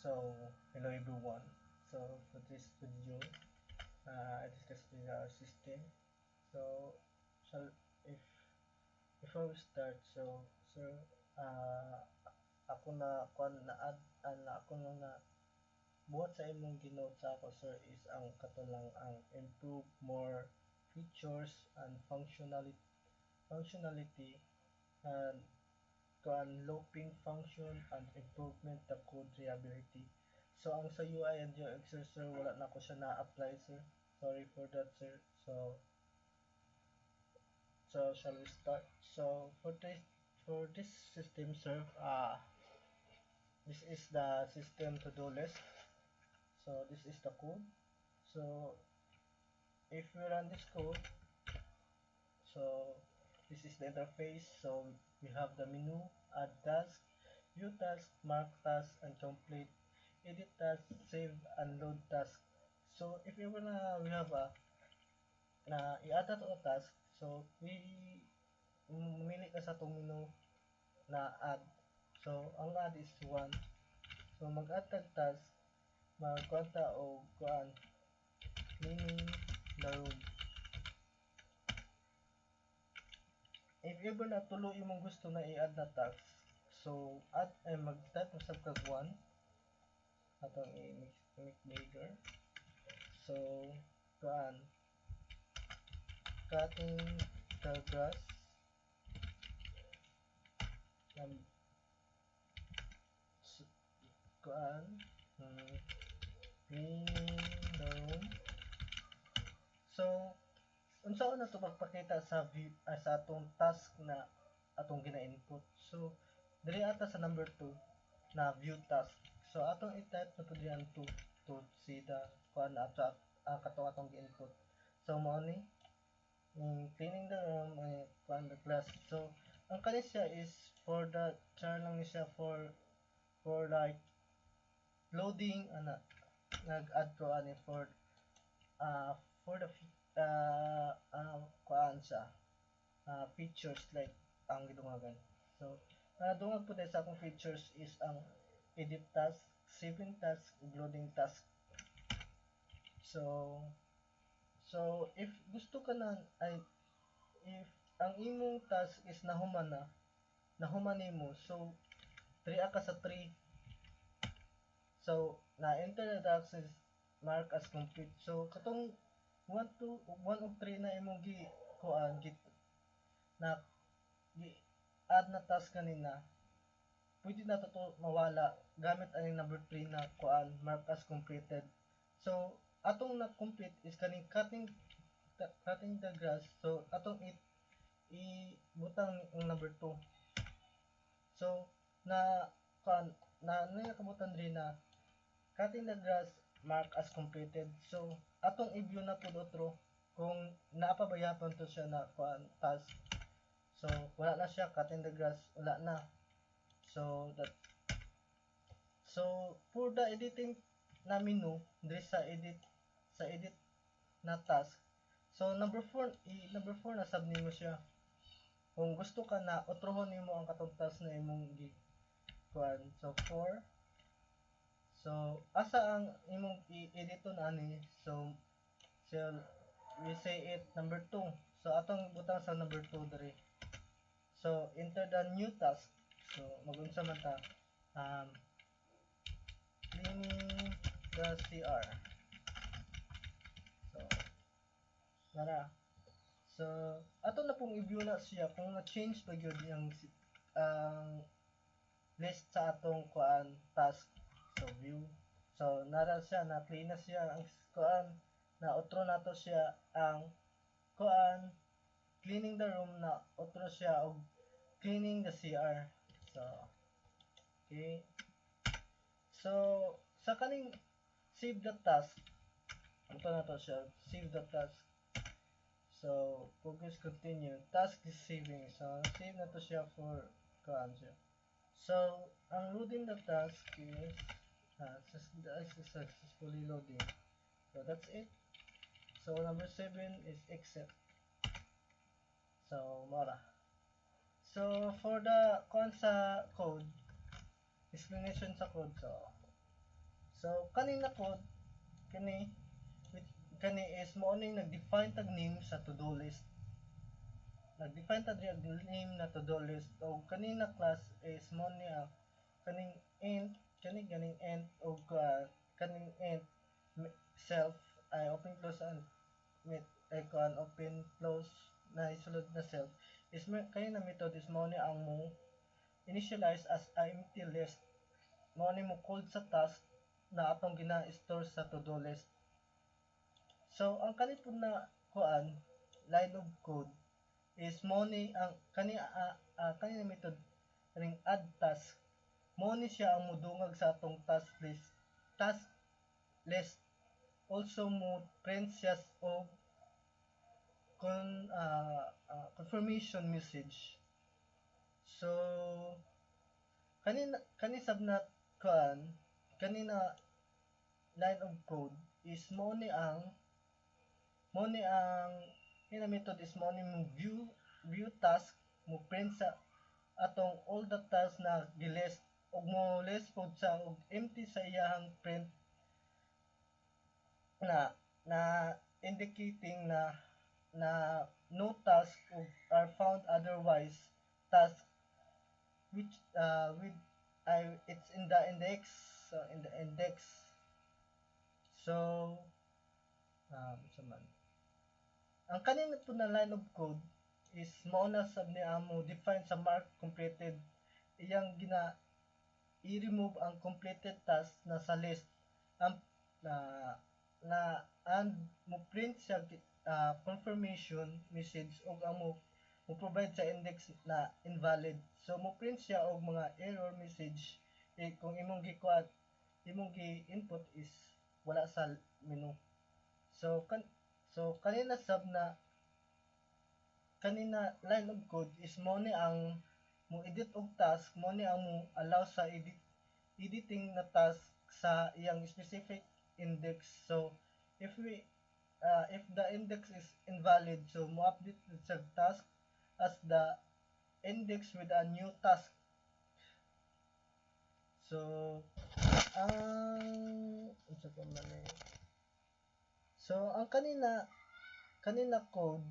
So, hello everyone. So, for this video, I discuss the system. So, shall if before we start, sir, uh, ako na kon na add na ako na buhat sa imong ginote sa ako sir is ang katulang ang improve more features and functionality and kuan looping function and improvement the code reliability. So ang sa UI and UX sir, wala na ko siya na-apply sir. Sorry for that sir. So shall we start? So for this system sir, this is the system to-do list. So this is the code. So if we run this code, so this is the interface. So we have the menu, add task, view task, mark task, and complete, edit task, save, and load task. So if you wanna we have a na i-add na to a task, so mamili ka sa itong menu na add. So ang add is 1. So mag-add tag task, magkwanta o kuan cleaning the room. If ever na tuloy imong gusto na i-add na task, so add ay mag-type mo sa kag 1 atong i-make bigger. So kuan cutting the grass kuan cleaning the room. So unsaon na to magpakita sa view sa atong task na atong gina-input. So diri ata sa number 2 na view task. So atong i-type na pud diyan to see the kuan ato ang katong atong gi-input. So mao ni cleaning the room kuan the class. So ang kani siya is for the char lang ni siya for like loading ana nag-add ko ani for the kuan siya features like ang gidungagan. So dungag po sa akong features is ang edit task, saving task, loading task. So if gusto ka na ay if ang imong task is nahuman nimo, so 3 ka sa 3. So na-enter the task is mark as complete. So katong 1 of 3 na imong kuan na add na task kanina, pwede na to mawala gamit ang number 3 na kuan mark as completed. So atong na complete is kaning cutting the grass. So atong butang ang number 2. So na kuan na nakabutan rin na cutting the grass mark as completed. So atong i-view na pud otro kung naapabayapon to siya na kuan task. So wala na siya cutting the grass, wala na. So for the editing na menu diri sa edit na task. So number 4 na sub nimo siya. Kung gusto ka na otrohon nimo ang katong task na imong kuan. So 4. So asa ang imong i-editon ani. So we say it number 2. So atong butang sa number 2 diri. So enter the new task. So magunsa man ta cleaning the CR. So nara. So ato na pong i-view na siya kung na-change pa gyud yung list sa atong kuan task. So view. So nara siya na clean na siya ang kuan na otro nato siya ang kuan cleaning the room na otro siya og cleaning the CR. So okay. So sa kaning save the task, ito na to siya, save the task. So focus continue, task is saving. So save na to siya for kuan siya. So ang loading the task is successfully loading. So that's it. So number 7 is accept. So mora. So for the kuan sa code, explanation sa code. So So kanina ko kani kani is mo ni nag-define tag name sa to-do list. Nag-define tag name na to-do list. O kanina class is mo ni kaning int ganing int o kaning int self ay open close and with icon open close na isulod na self is kanina method is mo ni ang mo initialize as a empty list. Mo ni mo code sa task na atong gina-store sa to-do list. So ang kani po na kuan line of code is mo ni ang kani na method ring add task. Mo ni siya ang mudungag sa atong task list. Also mo print siya og confirmation message. So kani subnat kuan kanina line of code is mo ni ang ina method is mo ni mo view task mo print sa atong all the tasks na gilist ug mo list pod sa og empty sa iyahang print na indicating na no task are found otherwise task which with it's in the index so sa man ang kanina po na line of code is mao na sab ni amo define sa mark completed iyang i-remove ang completed task na sa list ang and mo print siya confirmation message ug amo mo provide sa index na invalid. So mo print siya og mga error message kung imong gi-input is wala sa menu. So kanina sab na kanina line of code is mo ni ang mo edit og task mo ni ang mo allow sa editing na task sa iyang specific index. So if the index is invalid, so mo update sa task as the index with a new task. So unsa pa man so ang kanina code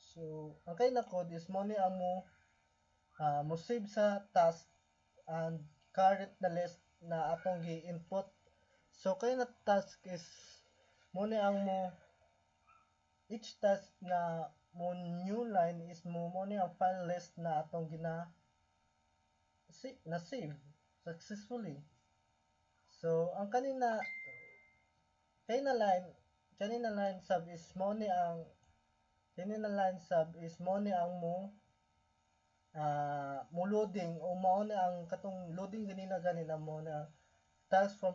so ang kanina code is mo ni ang mo save sa task and current na list na atong gi-input. So kanina task is mo ni ang each task na mo new line is mo ni ang file list na atong na save successfully. So ang kanina line sub is mo ni ang mo loading o mao na ang katong loading ganina mo na task from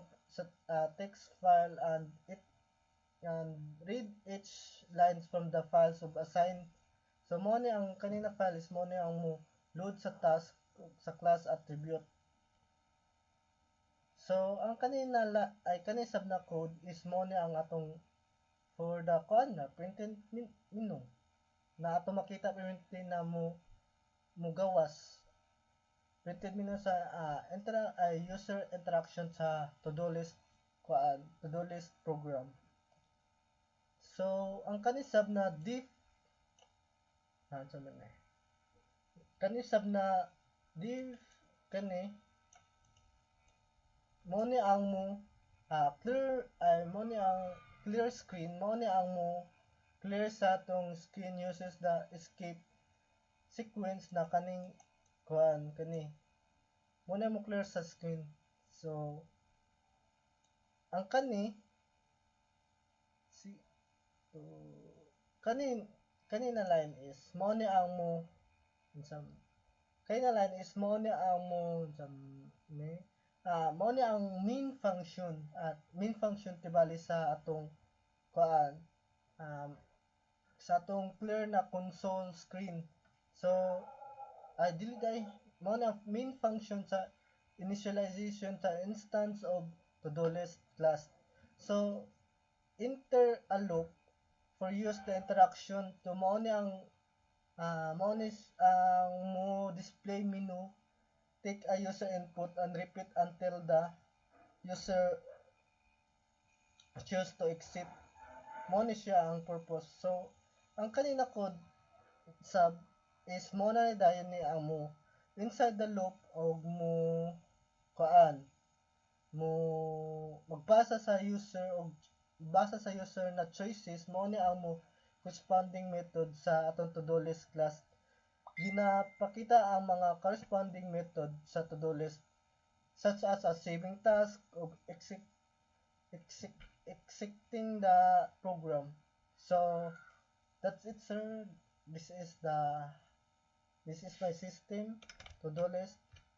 text file and read each lines from the files of assigned. So mo ni ang kanina file is mo ni ang mo load sa task sa class attribute. So ang kanina sub na code is mo ni ang atong for the printed menu na ato makita printed na mo gawas printed menu sa user interaction sa to-do list program. So ang kani sub na kani mo ni ang clear screen mo ni ang clear sa atong screen uses the escape sequence na kaning kani mo na mo clear sa screen. So ang kanina line is mo ni ang mo ni ang main function tibali sa atong sa atong clear na console screen. So dili mo na main function sa initialization sa instance of to-do list class. So enter a loop for use the interaction to mo ni ang mo display menu take a user input and repeat until the user choose to exit. Mo ni siya ang purpose. So, ang kanina code sub is mo na dayon ni amo inside the loop og mo kuan mo magbasa sa user og basa sa user na choices mo ni amo corresponding method sa atong to-do list class. Ginapakita ang mga corresponding method sa to-do list such as a saving task o exiting the program. So that's it, sir. This is the this is my system to-do list,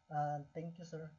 and thank you, sir.